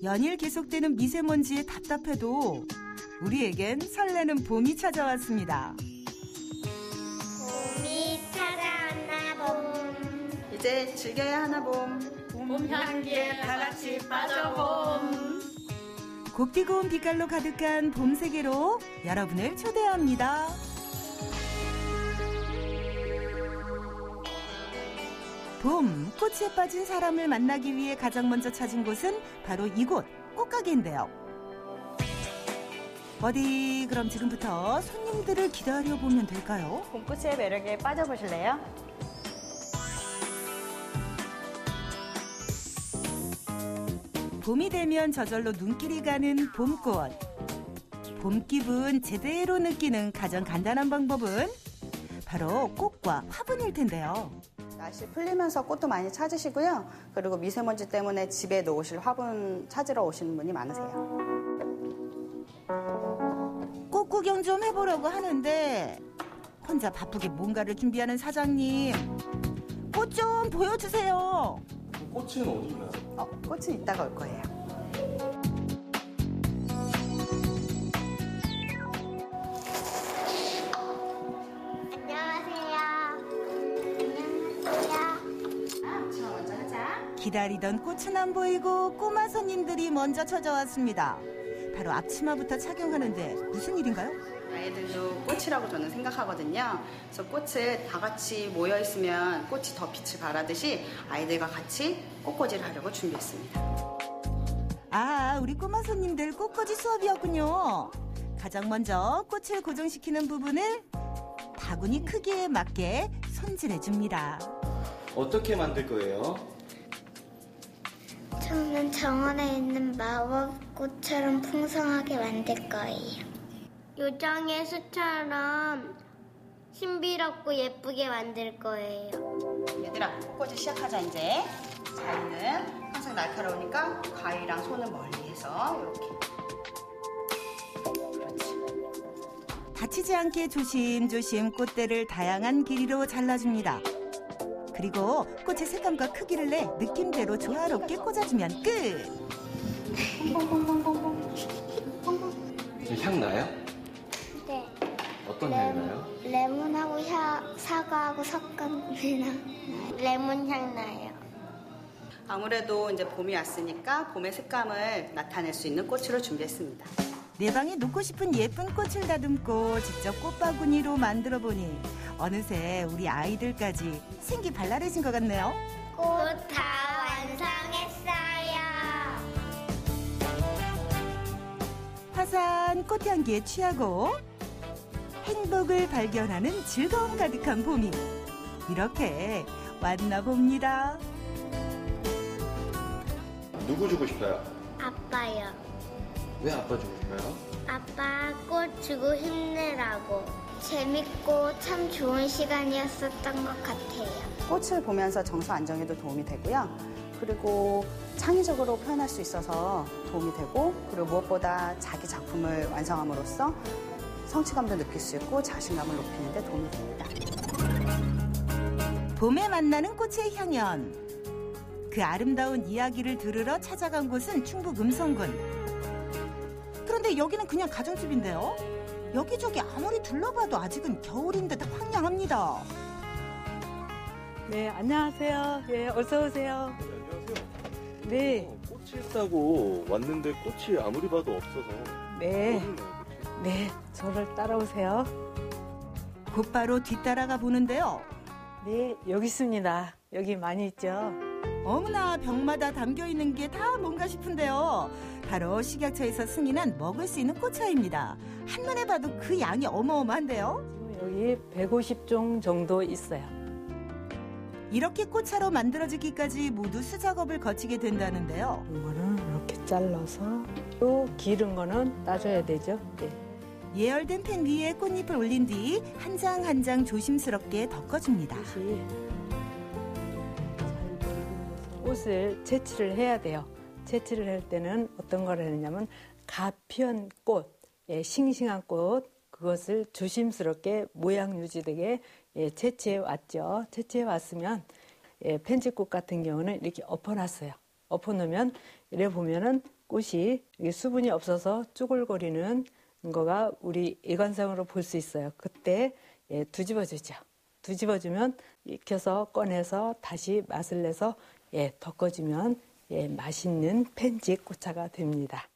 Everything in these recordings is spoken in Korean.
연일 계속되는 미세먼지에 답답해도 우리에겐 설레는 봄이 찾아왔습니다. 봄이 찾아왔나 봄. 이제 즐겨야 하나 봄. 봄 향기에 다 같이 빠져봄. 곱디고운 빛깔로 가득한 봄 세계로 여러분을 초대합니다. 봄, 꽃에 빠진 사람을 만나기 위해 가장 먼저 찾은 곳은 바로 이곳, 꽃가게인데요. 어디 그럼 지금부터 손님들을 기다려보면 될까요? 봄꽃의 매력에 빠져보실래요? 봄이 되면 저절로 눈길이 가는 봄꽃. 봄 기분 제대로 느끼는 가장 간단한 방법은 바로 꽃과 화분일 텐데요. 날씨 풀리면서 꽃도 많이 찾으시고요. 그리고 미세먼지 때문에 집에 놓으실 화분 찾으러 오시는 분이 많으세요. 꽃 구경 좀 해보려고 하는데 혼자 바쁘게 뭔가를 준비하는 사장님. 꽃 좀 보여주세요. 꽃은 어디 있나요? 꽃은 이따가 올 거예요. 기다리던 꽃은 안 보이고 꼬마 손님들이 먼저 찾아왔습니다. 바로 앞치마부터 착용하는데 무슨 일인가요? 아이들도 꽃이라고 저는 생각하거든요. 그래서 꽃을 다 같이 모여있으면 꽃이 더 빛을 발하듯이 아이들과 같이 꽃꽂이를 하려고 준비했습니다. 아, 우리 꼬마 손님들 꽃꽂이 수업이었군요. 가장 먼저 꽃을 고정시키는 부분을 바구니 크기에 맞게 손질해줍니다. 어떻게 만들 거예요? 저는 정원에 있는 마법꽃처럼 풍성하게 만들 거예요. 요정의 수처럼 신비롭고 예쁘게 만들 거예요. 얘들아, 꽃꽂이 시작하자 이제. 자리는 항상 날카로우니까 가위랑 손을 멀리해서 이렇게. 그렇지. 다치지 않게 조심조심 꽃대를 다양한 길이로 잘라줍니다. 그리고 꽃의 색감과 크기를 내 느낌대로 조화롭게 꽂아주면 끝! 향 나요? 네. 어떤 향이 나요? 레몬하고 사과하고 섞은 레몬 향 나요. 아무래도 이제 봄이 왔으니까 봄의 색감을 나타낼 수 있는 꽃으로 준비했습니다. 내 방에 놓고 싶은 예쁜 꽃을 다듬고 직접 꽃바구니로 만들어보니 어느새 우리 아이들까지 생기 발랄해진 것 같네요. 꽃 다 완성했어요. 화사한 꽃향기에 취하고 행복을 발견하는 즐거움 가득한 봄이 이렇게 왔나 봅니다. 누구 주고 싶어요? 아빠요. 왜 아빠 주고 싶어요? 아빠 꽃 주고 힘내라고. 재밌고 참 좋은 시간이었었던 것 같아요. 꽃을 보면서 정서 안정에도 도움이 되고요. 그리고 창의적으로 표현할 수 있어서 도움이 되고, 그리고 무엇보다 자기 작품을 완성함으로써 성취감도 느낄 수 있고 자신감을 높이는 데 도움이 됩니다. 봄에 만나는 꽃의 향연. 그 아름다운 이야기를 들으러 찾아간 곳은 충북 음성군. 그런데 여기는 그냥 가정집인데요. 여기저기 아무리 둘러봐도 아직은 겨울인데도 황량합니다. 네, 안녕하세요. 예, 어서 오세요. 네, 안녕하세요. 네. 꽃이 있다고 왔는데 꽃이 아무리 봐도 없어서. 네. 어디 있나요, 꽃이? 네, 저를 따라오세요. 곧바로 뒤따라가 보는데요. 네, 여기 있습니다. 여기 많이 있죠? 어머나 병마다 담겨있는 게 다 뭔가 싶은데요. 바로 식약처에서 승인한 먹을 수 있는 꽃차입니다. 한눈에 봐도 그 양이 어마어마한데요. 지금 여기 150종 정도 있어요. 이렇게 꽃차로 만들어지기까지 모두 수작업을 거치게 된다는데요. 이거는 이렇게 잘라서 또 기른 거는 따줘야 되죠. 네. 예열된 팬 위에 꽃잎을 올린 뒤 한 장 한 장 조심스럽게 덮어줍니다. 꽃을 채취를 해야 돼요. 채취를 할 때는 어떤 걸 하느냐면 가피한 꽃, 싱싱한 꽃, 그것을 조심스럽게 모양 유지되게 채취해 왔죠. 채취해 왔으면 펜지꽃 같은 경우는 이렇게 엎어놨어요. 엎어놓으면 이래 보면은 꽃이 이게 수분이 없어서 쭈글거리는 거가 우리 일관성으로 볼 수 있어요. 그때 뒤집어주죠. 뒤집어주면 익혀서 꺼내서 다시 맛을 내서 덮어주면 맛있는 펜직 꽃차가 됩니다.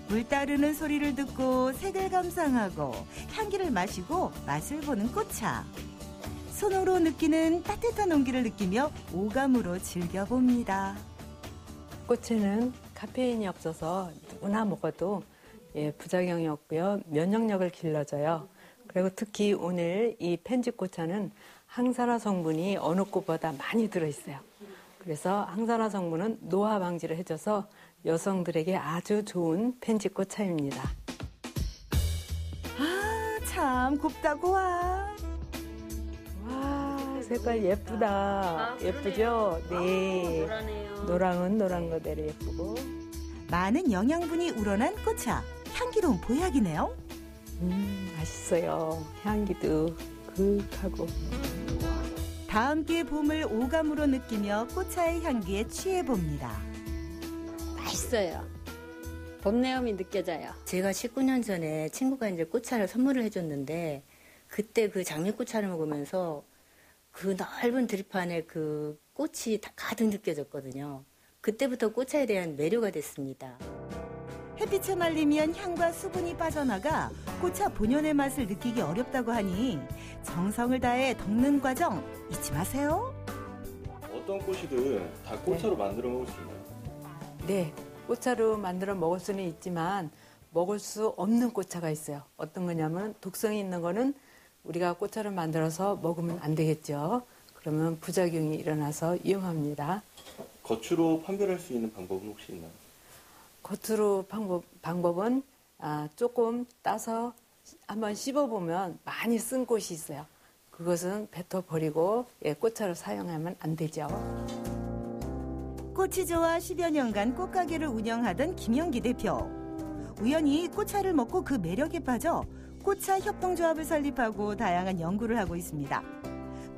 물 따르는 소리를 듣고 색을 감상하고 향기를 마시고 맛을 보는 꽃차. 손으로 느끼는 따뜻한 온기를 느끼며 오감으로 즐겨봅니다. 꽃에는 카페인이 없어서 누구나 먹어도 부작용이 없고요. 면역력을 길러줘요. 그리고 특히 오늘 이 펜직 꽃차는 항산화 성분이 어느 꽃보다 많이 들어있어요. 그래서 항산화 성분은 노화 방지를 해줘서 여성들에게 아주 좋은 펜직 꽃차입니다. 아, 참 곱다고 와. 와, 색깔 예쁘다. 예쁘죠? 네. 노랑은 노란 거대로 예쁘고. 많은 영양분이 우러난 꽃차. 향기로운 보약이네요. 맛있어요. 향기도 그윽하고. 다 함께 봄을 오감으로 느끼며 꽃차의 향기에 취해봅니다. 맛있어요. 봄 내음이 느껴져요. 제가 19년 전에 친구가 이제 꽃차를 선물을 해줬는데 그때 그 장미꽃차를 먹으면서 그 넓은 들판에 그 꽃이 다 가득 느껴졌거든요. 그때부터 꽃차에 대한 매료가 됐습니다. 햇빛에 말리면 향과 수분이 빠져나가 꽃차 본연의 맛을 느끼기 어렵다고 하니 정성을 다해 덮는 과정 잊지 마세요. 어떤 꽃이든 다 꽃차로 만들어 먹을 수 있나요? 네, 꽃차로 만들어 먹을 수는 있지만 먹을 수 없는 꽃차가 있어요. 어떤 거냐면 독성이 있는 거는 우리가 꽃차를 만들어서 먹으면 안 되겠죠. 그러면 부작용이 일어나서 위험합니다. 겉으로 판별할 수 있는 방법은 혹시 있나요? 겉으로 방법은 조금 따서 한번 씹어보면 많이 쓴 꽃이 있어요. 그것은 뱉어버리고 꽃차로 사용하면 안 되죠. 꽃이 좋아 10여 년간 꽃가게를 운영하던 김영기 대표. 우연히 꽃차를 먹고 그 매력에 빠져 꽃차 협동조합을 설립하고 다양한 연구를 하고 있습니다.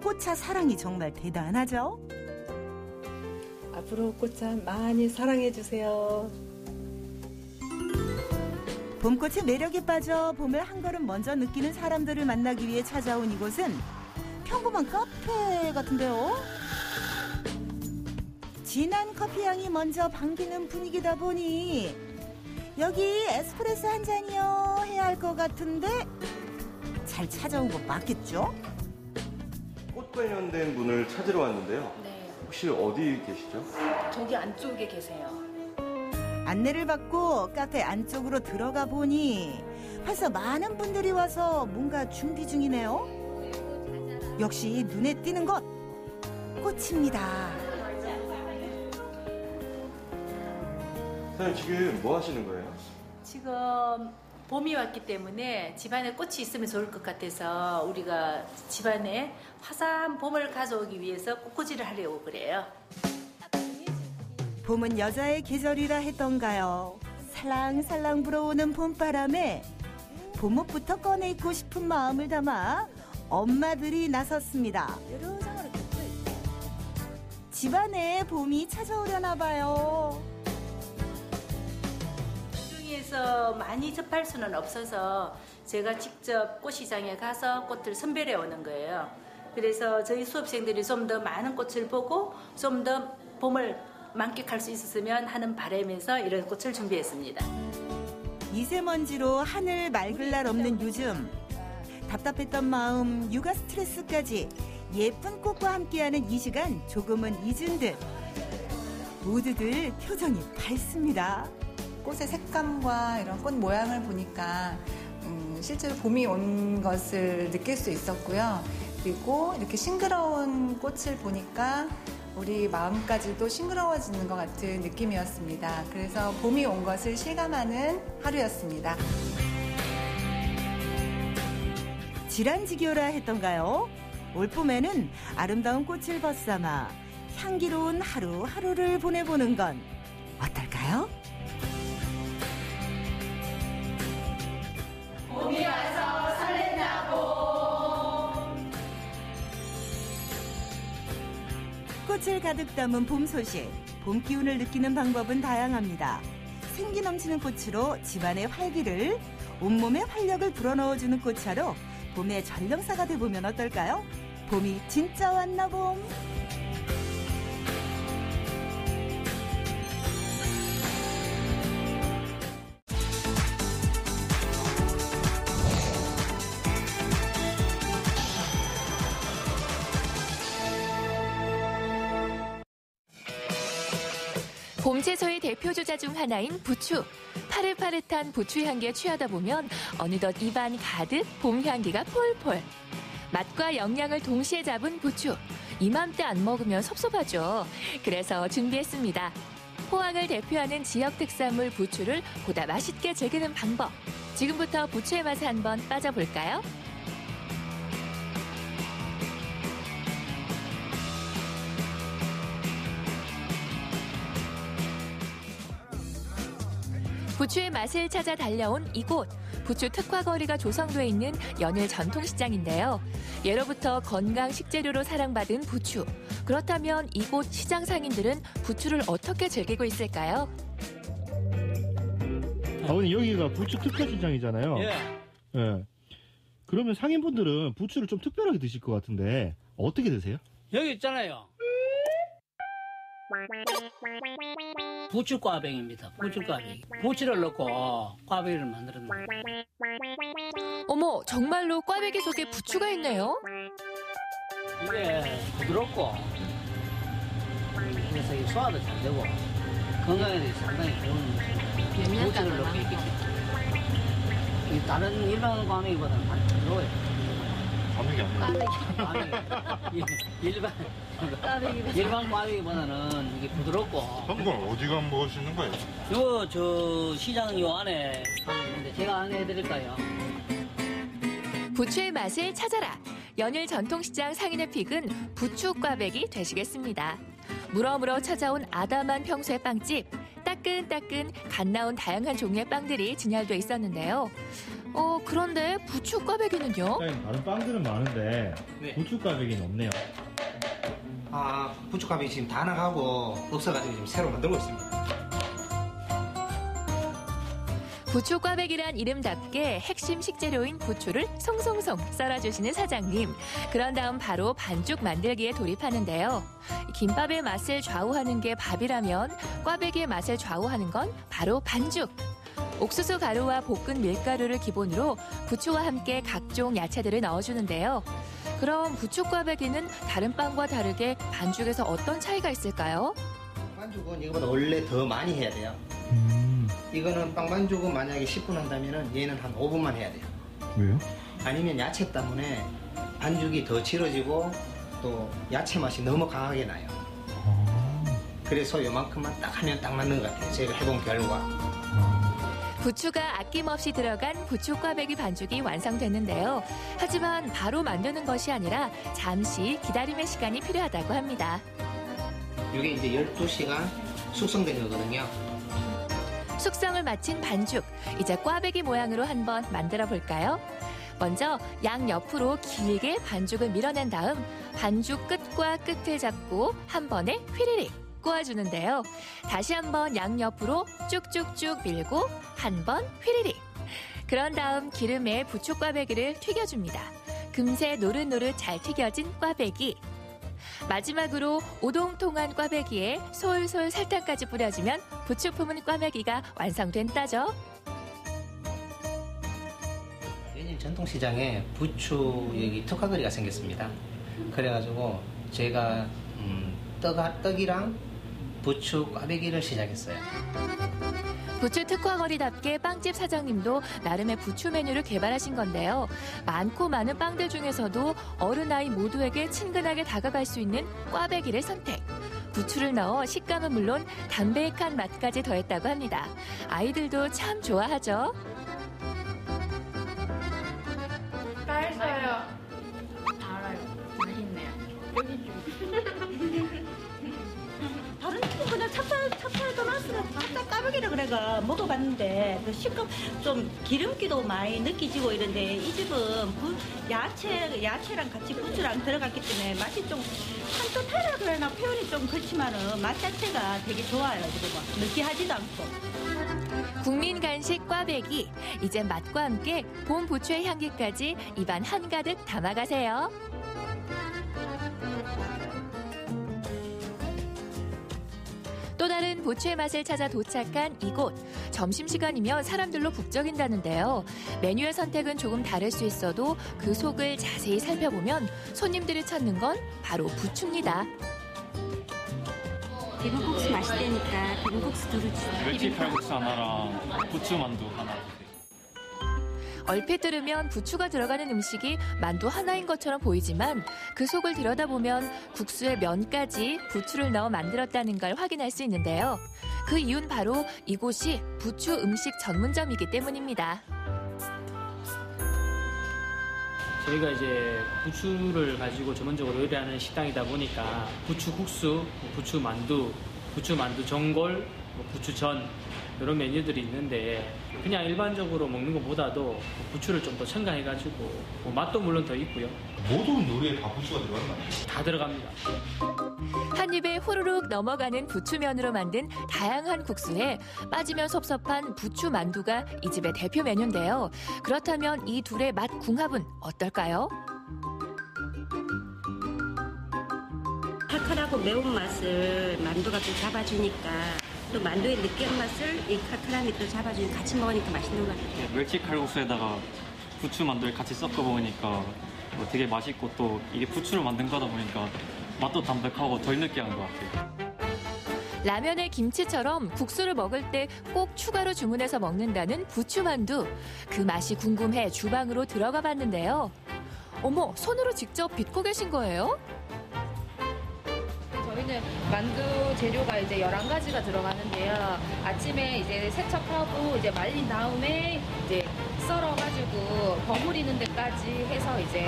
꽃차 사랑이 정말 대단하죠? 앞으로 꽃차 많이 사랑해주세요. 봄꽃의 매력에 빠져 봄을 한 걸음 먼저 느끼는 사람들을 만나기 위해 찾아온 이곳은 평범한 카페 같은데요. 진한 커피향이 먼저 반기는 분위기다 보니 여기 에스프레소 한 잔이요 해야 할 것 같은데 잘 찾아온 거 맞겠죠? 꽃 관련된 분을 찾으러 왔는데요. 네, 혹시 어디 계시죠? 저기 안쪽에 계세요. 안내를 받고 카페 안쪽으로 들어가 보니 벌써 많은 분들이 와서 뭔가 준비 중이네요. 역시 눈에 띄는 것, 꽃입니다. 사장님 지금 뭐 하시는 거예요? 지금 봄이 왔기 때문에 집안에 꽃이 있으면 좋을 것 같아서 우리가 집안에 화사한 봄을 가져오기 위해서 꽃꽂이를 하려고 그래요. 봄은 여자의 계절이라 했던가요. 살랑살랑 불어오는 봄바람에 봄옷부터 꺼내 입고 싶은 마음을 담아 엄마들이 나섰습니다. 집안에 봄이 찾아오려나 봐요. 시중에서 많이 접할 수는 없어서 제가 직접 꽃시장에 가서 꽃을 선별해 오는 거예요. 그래서 저희 수업생들이 좀 더 많은 꽃을 보고 좀 더 봄을 만끽할 수 있었으면 하는 바람에서 이런 꽃을 준비했습니다. 미세먼지로 하늘 맑을 날 없는 요즘 답답했던 마음, 육아 스트레스까지 예쁜 꽃과 함께하는 이 시간 조금은 잊은 듯 모두들 표정이 밝습니다. 꽃의 색감과 이런 꽃 모양을 보니까 실제로 봄이 온 것을 느낄 수 있었고요. 그리고 이렇게 싱그러운 꽃을 보니까 우리 마음까지도 싱그러워지는 것 같은 느낌이었습니다. 그래서 봄이 온 것을 실감하는 하루였습니다. 질환지교라 했던가요? 올봄에는 아름다운 꽃을 벗삼아 향기로운 하루하루를 보내보는 건 어떨까요? 봄이 와서 설렌다 봄. 꽃을 가득 담은 봄 소식 봄 기운을 느끼는 방법은 다양합니다. 생기 넘치는 꽃으로 집안의 활기를, 온몸에 활력을 불어넣어주는 꽃차로 봄의 전령사가 돼보면 어떨까요? 봄이 진짜 왔나 봄. 봄 채소의 대표 주자 중 하나인 부추. 파릇파릇한 부추 향기에 취하다 보면 어느덧 입안 가득 봄 향기가 폴폴. 맛과 영양을 동시에 잡은 부추. 이맘때 안 먹으면 섭섭하죠. 그래서 준비했습니다. 포항을 대표하는 지역 특산물 부추를 보다 맛있게 즐기는 방법. 지금부터 부추의 맛에 한번 빠져볼까요? 부추의 맛을 찾아 달려온 이곳. 부추 특화거리가 조성돼 있는 연일 전통시장인데요. 예로부터 건강 식재료로 사랑받은 부추. 그렇다면 이곳 시장 상인들은 부추를 어떻게 즐기고 있을까요? 아버님, 여기가 부추 특화시장이잖아요. 예. 예. 그러면 상인분들은 부추를 좀 특별하게 드실 것 같은데 어떻게 드세요? 여기 있잖아요. 부추 꽈배기입니다. 부추 꽈배기. 부추를 넣고 꽈배기를 만들었는데. 어머, 정말로 꽈배기 속에 부추가 있네요. 이게 부드럽고 그래서 이 소화도 잘 되고 건강에 상당히 좋은 부추를 넣고 있기 때문에 이 다른 일반 꽈배기보다는 많이 부드러워요. 꽈배기 아니야. 일반 꽈배기보다는 이게 부드럽고. 한번 어디가 먹을 수 있는 거예요? 저 시장 요 안에 있는데 제가 안내해 드릴까요? 부추의 맛을 찾아라. 연일 전통시장 상인의 픽은 부추 꽈배기 되시겠습니다. 물어물어 찾아온 아담한 평소의 빵집. 따끈따끈 갓 나온 다양한 종류의 빵들이 진열돼 있었는데요. 그런데 부추 꽈배기는요? 다른 빵들은 많은데 네. 부추 꽈배기는 없네요. 부추 꽈배기 지금 다 나가고 없어가지고 지금 새로 만들고 있습니다. 부추 꽈배기란 이름답게 핵심 식재료인 부추를 송송송 썰어주시는 사장님. 그런 다음 바로 반죽 만들기에 돌입하는데요. 김밥의 맛을 좌우하는 게 밥이라면 꽈배기의 맛을 좌우하는 건 바로 반죽. 옥수수 가루와 볶은 밀가루를 기본으로 부추와 함께 각종 야채들을 넣어주는데요. 그럼 부추 꽈배기는 다른 빵과 다르게 반죽에서 어떤 차이가 있을까요? 반죽은 이거보다 원래 더 많이 해야 돼요. 이거는 빵 반죽은 만약에 10분 한다면은 얘는 한 5분만 해야 돼요. 왜요? 아니면 야채 때문에 반죽이 더 질어지고 또 야채 맛이 너무 강하게 나요. 그래서 요만큼만 딱 하면 딱 맞는 것 같아요. 제가 해본 결과. 부추가 아낌없이 들어간 부추 꽈배기 반죽이 완성됐는데요. 하지만 바로 만드는 것이 아니라 잠시 기다림의 시간이 필요하다고 합니다. 이게 이제 12시간 숙성된 거거든요. 숙성을 마친 반죽, 이제 꽈배기 모양으로 한번 만들어 볼까요? 먼저 양 옆으로 길게 반죽을 밀어낸 다음 반죽 끝과 끝을 잡고 한 번에 휘리릭 꼬아주는데요. 다시 한번 양 옆으로 쭉쭉쭉 밀고 한 번 휘리릭. 그런 다음 기름에 부추 꽈배기를 튀겨줍니다. 금세 노릇노릇 잘 튀겨진 꽈배기. 마지막으로 오동통한 꽈배기에 솔솔 설탕까지 뿌려주면 부추 품은 꽈배기가 완성된다죠. 연일 전통시장에 부추 여기 특화거리가 생겼습니다. 그래가지고 제가 떡이랑 부추 꽈배기를 시작했어요. 부추 특화거리답게 빵집 사장님도 나름의 부추 메뉴를 개발하신 건데요. 많고 많은 빵들 중에서도 어른 아이 모두에게 친근하게 다가갈 수 있는 꽈배기를 선택. 부추를 넣어 식감은 물론 담백한 맛까지 더했다고 합니다. 아이들도 참 좋아하죠. 맛있어요. 알아요. 맛있네요. 여기 좀. 다른 집은 그냥 찹쌀도 넣었으면 찹쌀 까베기라 그래가 먹어봤는데 그 식감 좀 기름기도 많이 느끼지고 이런데 이 집은 야채랑 같이 부추랑 들어갔기 때문에 맛이 좀 또 타라 그러나 표현이 좀 그렇지만은 맛 자체가 되게 좋아요. 그리고 느끼하지도 않고. 국민 간식 꽈배기. 이제 맛과 함께 봄 부추의 향기까지 입안 한가득 담아가세요. 또 다른 부추의 맛을 찾아 도착한 이곳. 점심시간이면 사람들로 북적인다는데요. 메뉴의 선택은 조금 다를 수 있어도 그 속을 자세히 살펴보면 손님들이 찾는 건 바로 부추입니다. 비빔국수 맛있다니까 비빔국수 두루 주세요. 멸치 칼국수 하나랑 부추 만두 하나. 얼핏 들으면 부추가 들어가는 음식이 만두 하나인 것처럼 보이지만 그 속을 들여다보면 국수에 면까지 부추를 넣어 만들었다는 걸 확인할 수 있는데요. 그 이유는 바로 이곳이 부추 음식 전문점이기 때문입니다. 저희가 이제 부추를 가지고 전문적으로 요리하는 식당이다 보니까 부추 국수, 부추 만두 전골, 부추전 이런 메뉴들이 있는데 그냥 일반적으로 먹는 것보다도 부추를 좀 더 첨가해가지고 맛도 물론 더 있고요. 모든 요리에 다 부추가 들어가는 거 아니에요? 다 들어갑니다. 한 입에 후루룩 넘어가는 부추면으로 만든 다양한 국수에 빠지면 섭섭한 부추 만두가 이 집의 대표 메뉴인데요. 그렇다면 이 둘의 맛 궁합은 어떨까요? 칼칼하고 매운맛을 만두가 좀 잡아주니까 또 만두의 느끼한 맛을 이 칼칼함이 또 잡아주니까 같이 먹으니까 맛있는 것 같아요. 멸치 칼국수에다가 부추 만두를 같이 섞어 먹으니까 되게 맛있고 또 이게 부추를 만든 거다 보니까 맛도 담백하고 덜 느끼한 것 같아요. 라면에 김치처럼 국수를 먹을 때 꼭 추가로 주문해서 먹는다는 부추만두. 그 맛이 궁금해 주방으로 들어가 봤는데요. 어머, 손으로 직접 빚고 계신 거예요? 저희는 만두 재료가 이제 11가지가 들어가는데요. 아침에 이제 세척하고 이제 말린 다음에 이제 썰어가지고 버무리는 데까지 해서 이제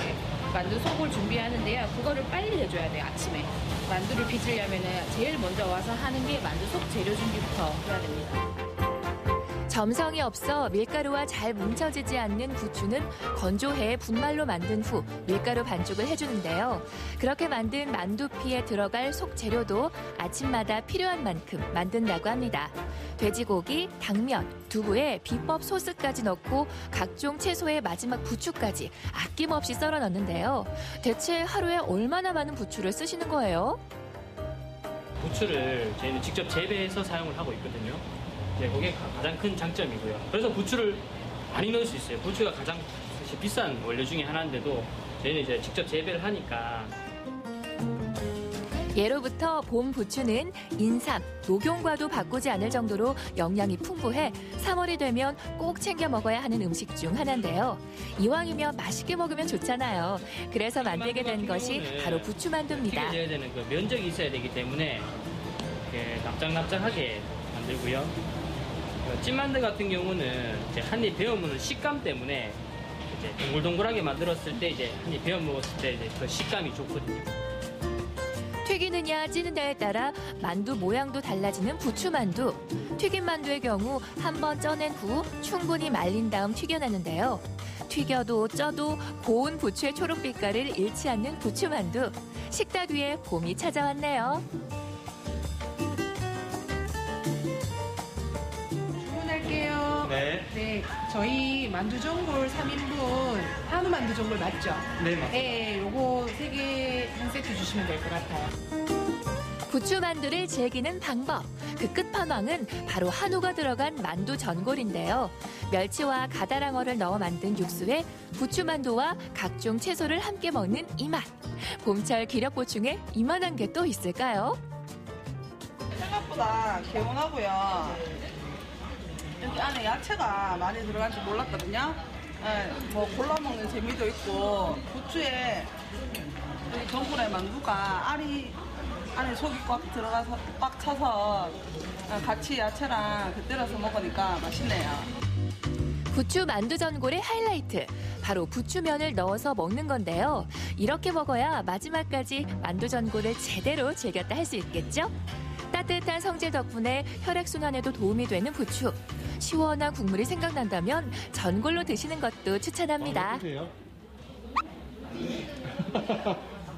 만두 속을 준비하는데요. 그거를 빨리 해줘야 돼요, 아침에. 만두를 빚으려면은 제일 먼저 와서 하는 게 만두 속 재료 준비부터 해야 됩니다. 점성이 없어 밀가루와 잘 뭉쳐지지 않는 부추는 건조해 분말로 만든 후 밀가루 반죽을 해주는데요. 그렇게 만든 만두피에 들어갈 속 재료도 아침마다 필요한 만큼 만든다고 합니다. 돼지고기, 당면, 두부에 비법 소스까지 넣고 각종 채소의 마지막 부추까지 아낌없이 썰어 넣는데요. 대체 하루에 얼마나 많은 부추를 쓰시는 거예요? 부추를 저희는 직접 재배해서 사용을 하고 있거든요. 그게 가장 큰 장점이고요. 그래서 부추를 많이 넣을 수 있어요. 부추가 가장 사실 비싼 원료 중에 하나인데도 저희는 이제 직접 재배를 하니까. 예로부터 봄 부추는 인삼, 녹용과도 바꾸지 않을 정도로 영양이 풍부해 3월이 되면 꼭 챙겨 먹어야 하는 음식 중 하나인데요. 이왕이면 맛있게 먹으면 좋잖아요. 그래서 만들게 된 것이 바로 부추만두입니다. 튀겨져야 되는 그 면적이 있어야 되기 때문에 이렇게 납작납작하게 만들고요. 찐만두 같은 경우는 이제 한입 베어 먹는 식감 때문에 이제 동글동글하게 만들었을 때 이제 한입 베어 먹었을 때 이제 그 식감이 좋거든요. 튀기느냐 찌느냐에 따라 만두 모양도 달라지는 부추만두. 튀김 만두의 경우 한번 쪄낸 후 충분히 말린 다음 튀겨내는데요. 튀겨도 쪄도 고운 부추의 초록빛깔을 잃지 않는 부추만두. 식탁 위에 봄이 찾아왔네요. 주문할게요. 네. 저희 만두 전골 3인분 한우 만두 전골 맞죠? 네, 맞습니다. 네, 요거 3개 한 세트 주시면 될 것 같아요. 부추만두를 즐기는 방법. 그 끝판왕은 바로 한우가 들어간 만두 전골인데요. 멸치와 가다랑어를 넣어 만든 육수에 부추만두와 각종 채소를 함께 먹는 이 맛. 봄철 기력 보충에 이만한 게 또 있을까요? 생각보다 개운하고요. 여기 안에 야채가 많이 들어갈 줄 몰랐거든요. 네, 뭐 골라 먹는 재미도 있고 부추에 여기 전골에 만두가 알이 안에 속이 꽉 들어가서 꽉 차서 같이 야채랑 곁들여서 먹으니까 맛있네요. 부추 만두 전골의 하이라이트. 바로 부추면을 넣어서 먹는 건데요. 이렇게 먹어야 마지막까지 만두 전골을 제대로 즐겼다 할 수 있겠죠? 따뜻한 성질 덕분에 혈액순환에도 도움이 되는 부추. 시원한 국물이 생각난다면 전골로 드시는 것도 추천합니다.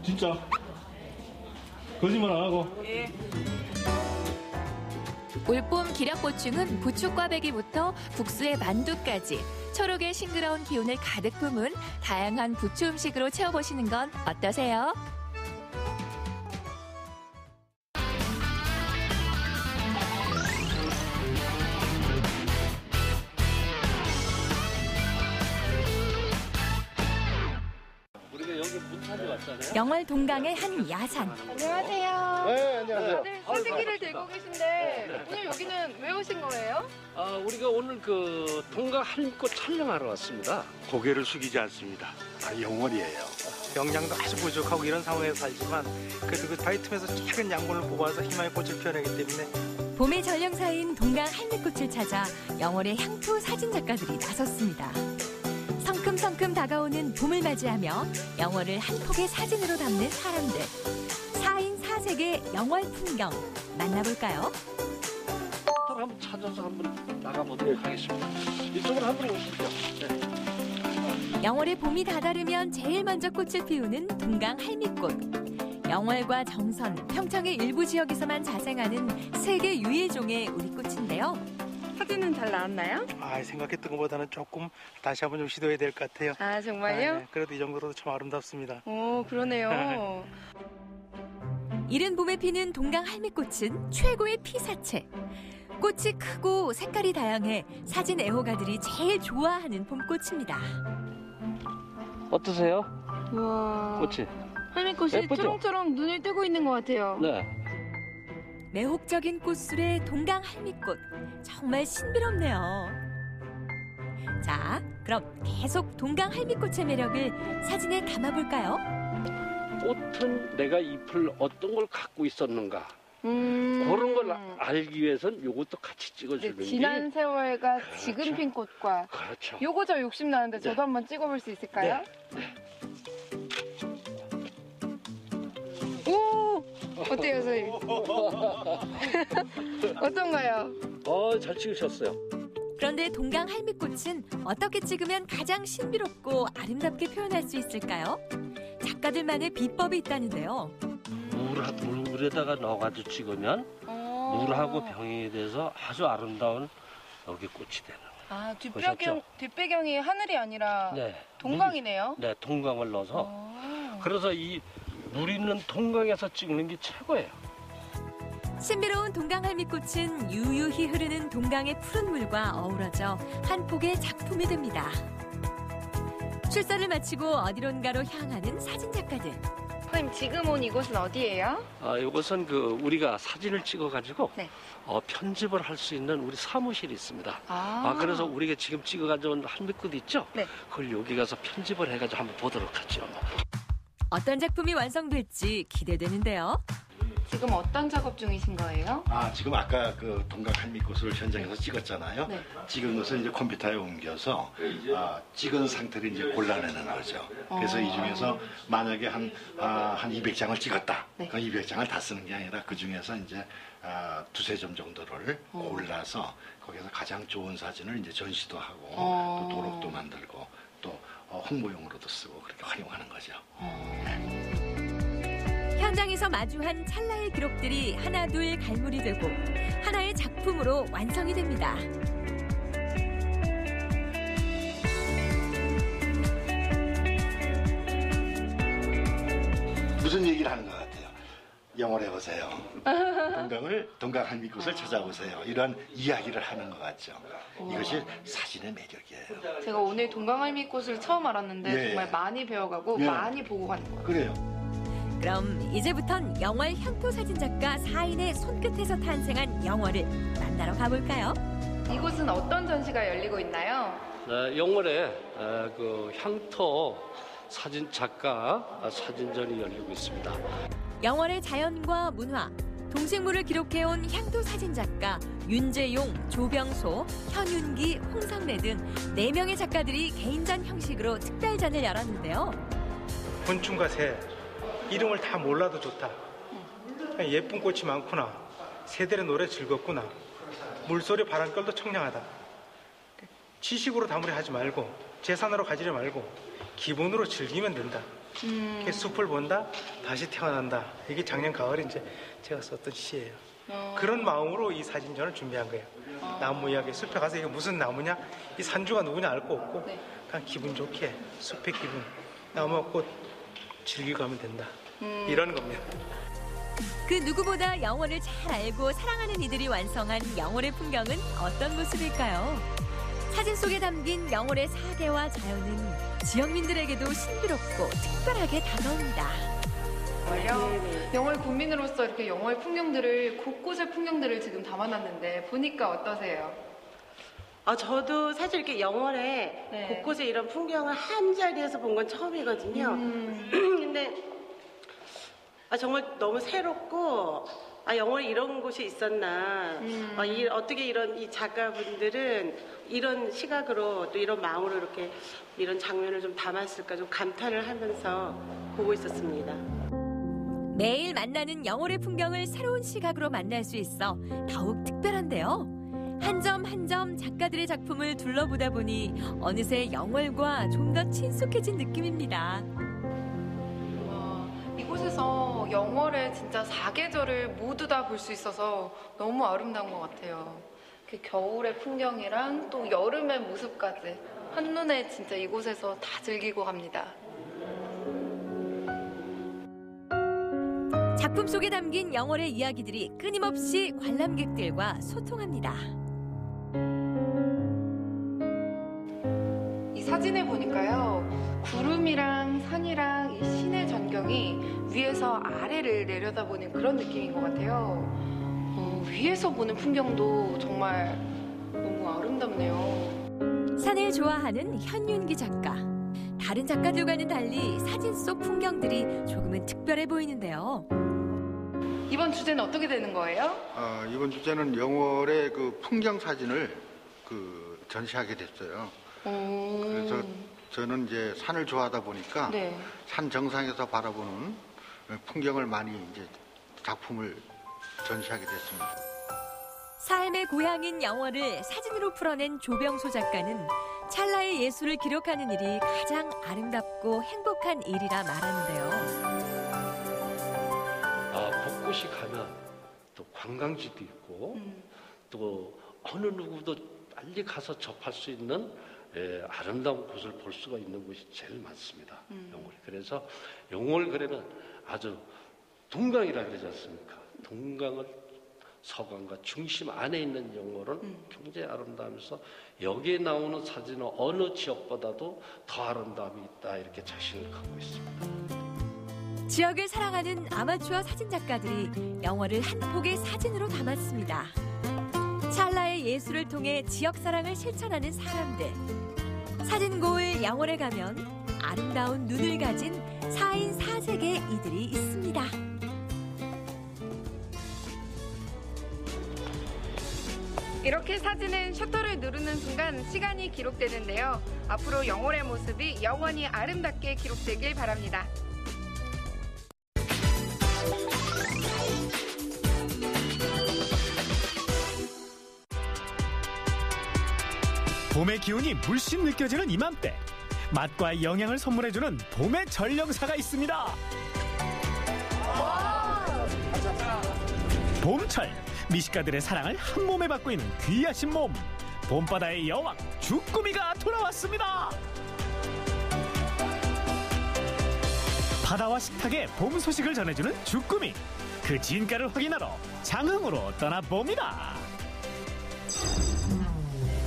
진짜. 거짓말 안 하고. 예. 올봄 기력보충은 부추 꽈배기부터 국수의 만두까지 초록의 싱그러운 기운을 가득 품은 다양한 부추 음식으로 채워보시는 건 어떠세요? 영월 동강의 한 야산. 안녕하세요. 네, 안녕하세요. 다들 사진기를 들고 계신데 오늘 여기는 왜 오신 거예요? 우리가 오늘 그 동강 한꽃 촬영하러 왔습니다. 고개를 숙이지 않습니다. 영월이에요. 영양도 아주 부족하고 이런 상황에서 살지만 그래도 그 다이틈에서 작은 양분을 뽑아서 희망의 꽃을 피워내기 때문에 봄의 전령사인 동강 할미꽃을 찾아 영월의 향토 사진작가들이 나섰습니다. 성큼성큼 다가오는 봄을 맞이하며 영월을 한 폭의 사진으로 담는 사람들. 4인 4색의 영월 풍경 만나볼까요? 한번 찾아서 한번 나가보도록 하겠습니다. 이쪽으로 한번 오시죠. 네. 영월의 봄이 다다르면 제일 먼저 꽃을 피우는 동강 할미꽃. 영월과 정선, 평창의 일부 지역에서만 자생하는 세계 유일종의 우리 꽃인데요. 사진은 잘 나왔나요? 생각했던 것보다는 조금 다시 한번 좀 시도해야 될 것 같아요. 아, 정말요? 네, 그래도 이 정도로도 참 아름답습니다. 오, 그러네요. 이른 봄에 피는 동강 할미꽃은 최고의 피사체. 꽃이 크고 색깔이 다양해 사진 애호가들이 제일 좋아하는 봄꽃입니다. 어떠세요? 와, 꽃이? 할미꽃이 예쁘죠? 초롱초롱 눈을 뜨고 있는 것 같아요. 네. 매혹적인 꽃술의 동강 할미꽃. 정말 신비롭네요. 자, 그럼 계속 동강 할미꽃의 매력을 사진에 담아볼까요? 꽃은 내가 잎을 어떤 걸 갖고 있었는가 그런 걸 알기 위해서는 이것도 같이 찍어주는 게 지난 세월과 지금 핀 꽃과 그렇죠. 요거 저 욕심 나는데 저도 한번 찍어볼 수 있을까요? 네. 오! 어때요, 선생님? 어떤가요? 잘 찍으셨어요. 그런데 동강 할미꽃은 어떻게 찍으면 가장 신비롭고 아름답게 표현할 수 있을까요? 작가들만의 비법이 있다는데요. 물에다가 넣어가지고 찍으면 물하고 병이 돼서 아주 아름다운 여기 꽃이 되는 거예요. 아, 보셨죠? 뒷배경이 하늘이 아니라 네. 동강이네요? 네, 동강을 넣어서. 그래서 이 물 있는 동강에서 찍는 게 최고예요. 신비로운 동강 할미꽃은 유유히 흐르는 동강의 푸른 물과 어우러져 한 폭의 작품이 됩니다. 출사를 마치고 어디론가로 향하는 사진작가들. 선생님, 지금 온 이곳은 어디예요? 이것은 우리가 사진을 찍어가지고 네. 편집을 할 수 있는 우리 사무실이 있습니다. 그래서 우리가 지금 찍어가지고 온 할미꽃 있죠? 네. 그걸 여기 가서 편집을 해가지고 한번 보도록 하죠. 어떤 작품이 완성될지 기대되는데요. 지금 어떤 작업 중이신 거예요? 지금 아까 그 동강 할미꽃을 현장에서 찍었잖아요. 네. 찍은 것을 이제 컴퓨터에 옮겨서 찍은 상태를 이제 골라내는 거죠. 그래서 이 중에서 만약에 한 200장을 찍었다. 네. 그 200장을 다 쓰는 게 아니라 그 중에서 이제 두세 점 정도를 골라서 거기서 가장 좋은 사진을 이제 전시도 하고 또 도록도 만들고 또 홍보용으로도 쓰고 그렇게 활용하는 거죠. 현장에서 마주한 찰나의 기록들이 하나둘 갈무리 되고 하나의 작품으로 완성이 됩니다. 무슨 얘기를 하는 것 같아요? 영월에 오세요. 동강 할미꽃을 찾아오세요. 이런 이야기를 하는 것 같죠. 이것이 사진의 매력이에요. 제가 오늘 동강 할미꽃을 처음 알았는데 예. 정말 많이 배워가고 많이 보고 가는 거예요. 그래요. 그럼 이제부턴 영월 향토 사진작가 4인의 손끝에서 탄생한 영월을 만나러 가볼까요? 이곳은 어떤 전시가 열리고 있나요? 영월에 그 향토 사진 작가 사진전이 열리고 있습니다. 영월의 자연과 문화, 동식물을 기록해온 향토 사진작가 윤재용, 조병소, 현윤기, 홍성래 등 4명의 작가들이 개인전 형식으로 특별전을 열었는데요. 곤충과 새, 이름을 다 몰라도 좋다. 예쁜 꽃이 많구나. 새들의 노래 즐겁구나. 물소리 바람결도 청량하다. 지식으로 다무리 하지 말고 재산으로 가지려 말고 기본으로 즐기면 된다. 숲을 본다, 다시 태어난다. 이게 작년 가을에 이제 제가 썼던 시예요. 그런 마음으로 이 사진전을 준비한 거예요. 나무 이야기, 숲에 가서 이게 무슨 나무냐, 이 산주가 누구냐 알 거 없고 그냥 기분 좋게 숲의 기분, 나무와 꽃 즐기고 가면 된다. 이런 겁니다. 그 누구보다 영월을 잘 알고 사랑하는 이들이 완성한 영월의 풍경은 어떤 모습일까요? 사진 속에 담긴 영월의 사계와 자연은 지역민들에게도 신비롭고 특별하게 다가옵니다. 영월 국민으로서 이렇게 영월 풍경들을 곳곳의 풍경들을 지금 담아놨는데 보니까 어떠세요? 저도 사실 이렇게 영월에 곳곳에 이런 풍경을 한 자리에서 본 건 처음이거든요. 근데 정말 너무 새롭고 영월에 이런 곳이 있었나. 어떻게 이 작가분들은 이런 시각으로 또 이런 마음으로 이렇게 이런 장면을 좀 담았을까 좀 감탄을 하면서 보고 있었습니다. 매일 만나는 영월의 풍경을 새로운 시각으로 만날 수 있어 더욱 특별한데요. 한 점 한 점 작가들의 작품을 둘러보다 보니 어느새 영월과 좀 더 친숙해진 느낌입니다. 이곳에서 영월의 진짜 4계절을 모두 다 볼 수 있어서 너무 아름다운 것 같아요. 겨울의 풍경이랑 또 여름의 모습까지 한눈에 진짜 이곳에서 다 즐기고 갑니다. 작품 속에 담긴 영월의 이야기들이 끊임없이 관람객들과 소통합니다. 이 사진을 보니까요, 구름이랑 산이랑 이 신의 전경이 위에서 아래를 내려다보는 그런 느낌인 것 같아요. 위에서 보는 풍경도 정말 너무 아름답네요. 산을 좋아하는 현윤기 작가. 다른 작가들과는 달리 사진 속 풍경들이 조금은 특별해 보이는데요. 이번 주제는 어떻게 되는 거예요? 이번 주제는 영월의 그 풍경 사진을 전시하게 됐어요. 그래서 저는 이제 산을 좋아하다 보니까 산 정상에서 바라보는 풍경을 많이 이제 작품을 전시하게 됐습니다. 삶의 고향인 영월을 사진으로 풀어낸 조병소 작가는 찰나의 예술을 기록하는 일이 가장 아름답고 행복한 일이라 말하는데요. 곳곳이 가면 또 관광지도 있고 또 어느 누구도 빨리 가서 접할 수 있는 아름다운 곳을 볼 수가 있는 곳이 제일 많습니다. 영월이. 그래서 영월 그러면 아주 동강이라 그러지 않습니까? 동강을 서강과 중심 안에 있는 영월은 굉장히 아름다우면서 여기에 나오는 사진은 어느 지역보다도 더 아름다움이 있다 이렇게 자신을 갖고 있습니다. 지역을 사랑하는 아마추어 사진 작가들이 영월을 한 폭의 사진으로 담았습니다. 찰나의 예술을 통해 지역 사랑을 실천하는 사람들. 사진 고을 영월에 가면 아름다운 눈을 가진 4인 4색의 이들이 있습니다. 이렇게 사진은 셔터를 누르는 순간 시간이 기록되는데요. 앞으로 영월의 모습이 영원히 아름답게 기록되길 바랍니다. 봄의 기운이 물씬 느껴지는 이맘때 맛과 영양을 선물해주는 봄의 전령사가 있습니다. 봄철 미식가들의 사랑을 한 몸에 받고 있는 귀하신 몸, 봄바다의 여왕 주꾸미가 돌아왔습니다. 바다와 식탁의 봄 소식을 전해주는 주꾸미, 그 진가를 확인하러 장흥으로 떠나봅니다.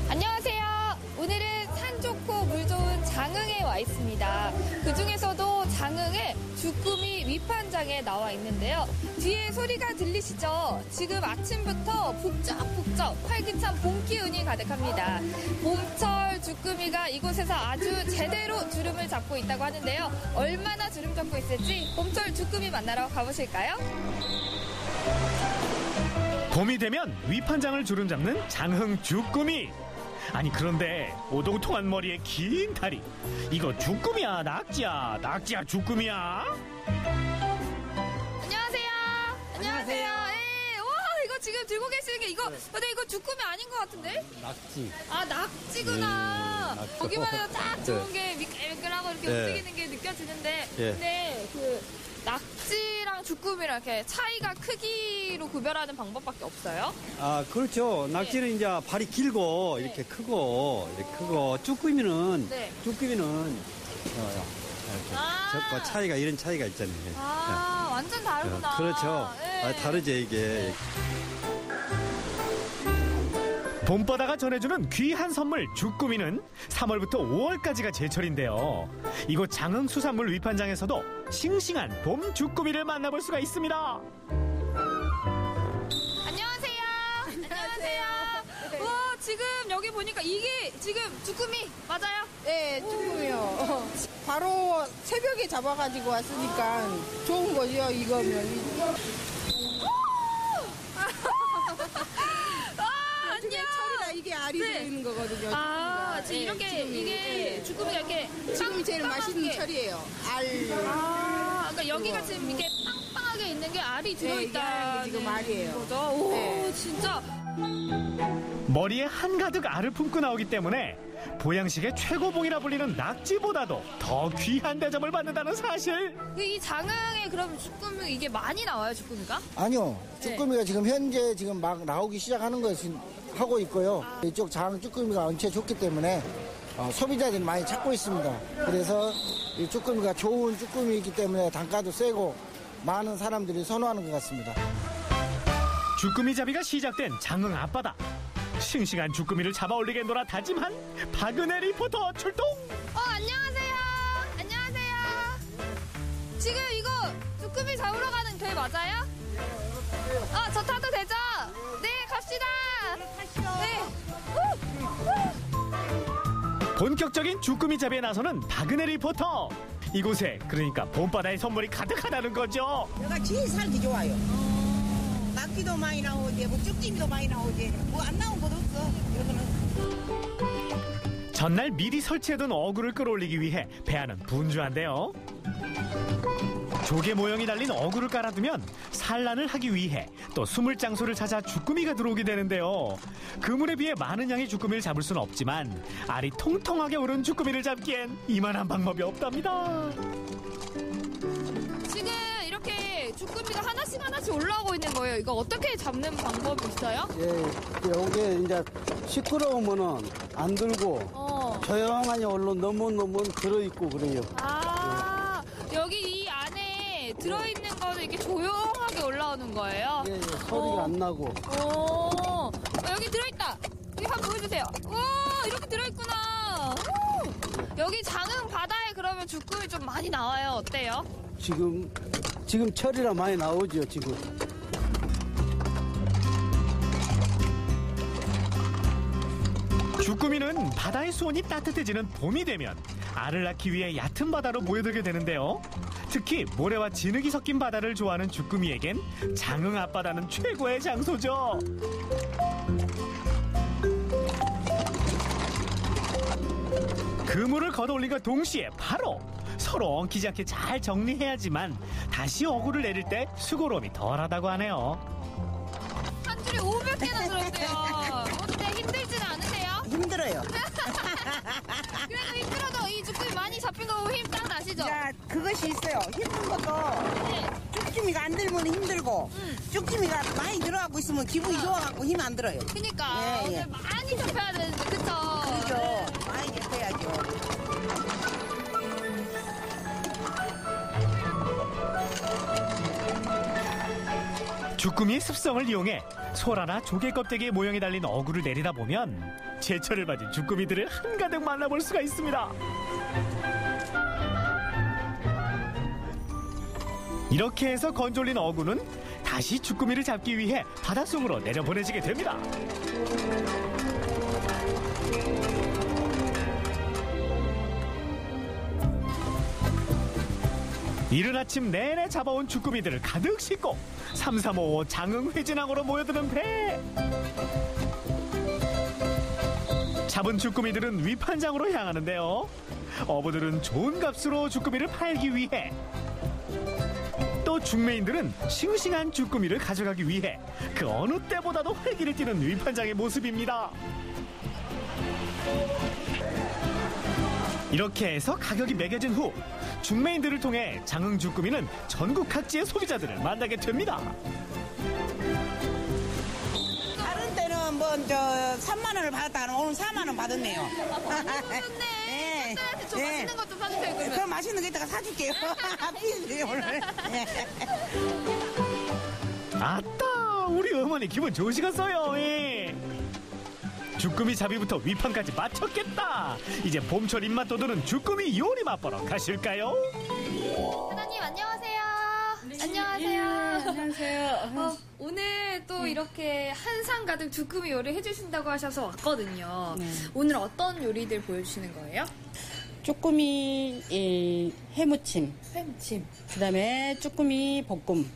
안녕하세요. 오늘은 산 좋고 물 좋은 장흥에 와 있습니다. 그 중에서도 장흥의 주꾸미 위판장에 나와 있는데요. 뒤에 소리가 들리시죠? 지금 아침부터 북적북적 활기찬 봄 기운이 가득합니다. 봄철 주꾸미가 이곳에서 아주 제대로 주름을 잡고 있다고 하는데요. 얼마나 주름 잡고 있을지 봄철 주꾸미 만나러 가보실까요? 봄이 되면 위판장을 주름 잡는 장흥 주꾸미. 아니 그런데 오동통한 머리에 긴 다리, 이거 주꾸미야 낙지야? 낙지야 주꾸미야? 안녕하세요. 안녕하세요. 와, 이거 지금 들고 계시는 게 이거, 근데 이거 주꾸미 아닌 것 같은데? 낙지. 아, 낙지구나. 낙지. 보기만 해도 딱 좋은 게 미끌미끌하고 이렇게 움직이는 게 느껴지는데. 근데 그 낙지랑 주꾸미랑 이렇게 차이가 크기로 구별하는 방법밖에 없어요? 아, 그렇죠. 낙지는 이제 발이 길고 이렇게 크고 쭈꾸미는 그 차이가 이런 차이가 있잖아요. 아, 완전 다르구나. 그렇죠. 네. 다르죠 이게. 봄바다가 전해주는 귀한 선물 주꾸미는 3월부터 5월까지가 제철인데요. 이곳 장흥수산물 위판장에서도 싱싱한 봄 주꾸미를 만나볼 수가 있습니다. 안녕하세요. 안녕하세요. 와, 지금 여기 보니까 이게 지금 주꾸미 맞아요? 네, 주꾸미요. 바로 새벽에 잡아가지고 왔으니까 좋은 거죠, 이거면. 철이라 이게 알이 들어있는 거거든요. 아, 지금 이렇게 이게 주꾸미가 이렇게 지금이 제일 맛있는 철이에요. 알. 아, 그러니까 여기가 지금 이게 빵빵하게 있는 게 알이 들어있다. 게 지금 알이에요. 거죠? 오, 진짜. 머리에 한가득 알을 품고 나오기 때문에 보양식의 최고봉이라 불리는 낙지보다도 더 귀한 대접을 받는다는 사실. 이 장흥에 그럼 주꾸미 이게 많이 나와요, 주꾸미가? 아니요. 주꾸미가 지금 현재 지금 막 나오기 시작하는 것을 하고 있고요. 이쪽 장흥 주꾸미가 원체 좋기 때문에 소비자들이 많이 찾고 있습니다. 그래서 이 주꾸미가 좋은 주꾸미이기 때문에 단가도 세고 많은 사람들이 선호하는 것 같습니다. 주꾸미 잡이가 시작된 장흥 앞바다. 싱싱한 주꾸미를 잡아 올리게 놀아 다짐한 박은혜 리포터 출동. 안녕하세요. 안녕하세요. 지금 이거 주꾸미 잡으러 가는 배 맞아요? 저 타도 되죠? 네, 갑시다. 네. 본격적인 주꾸미 잡이에 나서는 박은혜 리포터. 이곳에 그러니까 봄바다의 선물이 가득하다는 거죠. 내가 제일 살기 좋아요. 낙지도 많이 나오지, 뭐 쭉찜도 많이 나오지, 뭐 안 나온 것도 없어. 여기는. 전날 미리 설치해둔 어구를 끌어올리기 위해 배 안은 분주한데요. 조개 모형이 달린 어구를 깔아두면 산란을 하기 위해 또 숨을 장소를 찾아 주꾸미가 들어오게 되는데요. 그물에 비해 많은 양의 주꾸미를 잡을 수는 없지만 알이 통통하게 오른 주꾸미를 잡기엔 이만한 방법이 없답니다. 지금 이렇게 주꾸미가 하나씩 올라오고 있는 거예요. 이거 어떻게 잡는 방법이 있어요? 예, 이게 이제 시끄러우면은 안 들고 조용하게 얼른 너무 들어있고 그래요. 아, 여기 이 안에 들어있는 거는 이렇게 조용하게 올라오는 거예요? 예, 소리가 안 나고. 여기 들어있다. 여기 한번 보여주세요. 오, 이렇게 들어있구나. 오, 여기 장흥 바다에 그러면 주꾸미 좀 많이 나와요. 어때요? 지금 철이라 많이 나오죠, 지금. 주꾸미는 바다의 수온이 따뜻해지는 봄이 되면 알을 낳기 위해 얕은 바다로 모여들게 되는데요. 특히 모래와 진흙이 섞인 바다를 좋아하는 주꾸미에겐 장흥 앞바다는 최고의 장소죠. 그물을 걷어올린과 동시에 바로 서로 엉키지 않게 잘 정리해야지만 다시 어구를 내릴 때 수고로움이 덜하다고 하네요. 한 줄에 500개나 들어있대요. 어때, 힘들지는 않으세요? 힘들어요. 그래도 힘들어도 이 주꾸미 많이 잡힌 거 힘 딱 나시죠? 야, 그것이 있어요. 힘든 것도 쭉지미가 안 들면 힘들고 쭉지미가 많이 들어가고 있으면 기분이 좋아갖고 힘 안 들어요. 그러니까 오늘 많이 잡혀야 되는데, 그쵸? 그렇죠. 많이 잡혀야죠. 주꾸미의 습성을 이용해 소라나 조개 껍데기의 모형이 달린 어구를 내리다 보면 제철을 맞은 주꾸미들을 한가득 만나볼 수가 있습니다. 이렇게 해서 건져올린 어구는 다시 주꾸미를 잡기 위해 바닷속으로 내려보내지게 됩니다. 이른 아침 내내 잡아온 주꾸미들을 가득 싣고 3355 장흥 회진항으로 모여드는 배. 잡은 주꾸미들은 위판장으로 향하는데요. 어부들은 좋은 값으로 주꾸미를 팔기 위해 또 중매인들은 싱싱한 주꾸미를 가져가기 위해 그 어느 때보다도 활기를 띠는 위판장의 모습입니다. 이렇게 해서 가격이 매겨진 후 중매인들을 통해 장흥 주꾸미는 전국 각지의 소비자들을 만나게 됩니다. 다른 때는 뭐 3만 원을 받았다가 오늘 4만 원 받았네요. 네. 저 맛있는 것 좀 사주세요. 그러면. 그럼 맛있는 거 이따가 사줄게요. 삐지네 오늘. 아따, 우리 어머니 기분 좋으시겠어요. 주꾸미 잡이부터 위판까지 마쳤겠다. 이제 봄철 입맛 돋우는 주꾸미 요리 맛보러 가실까요? 사장님 안녕하세요. 안녕하세요. 안녕하세요. 오늘 또 이렇게 한상 가득 주꾸미 요리 해주신다고 하셔서 왔거든요. 오늘 어떤 요리들 보여주시는 거예요? 쭈꾸미 해무침. 회무침. 그다음에 쭈꾸미 볶음.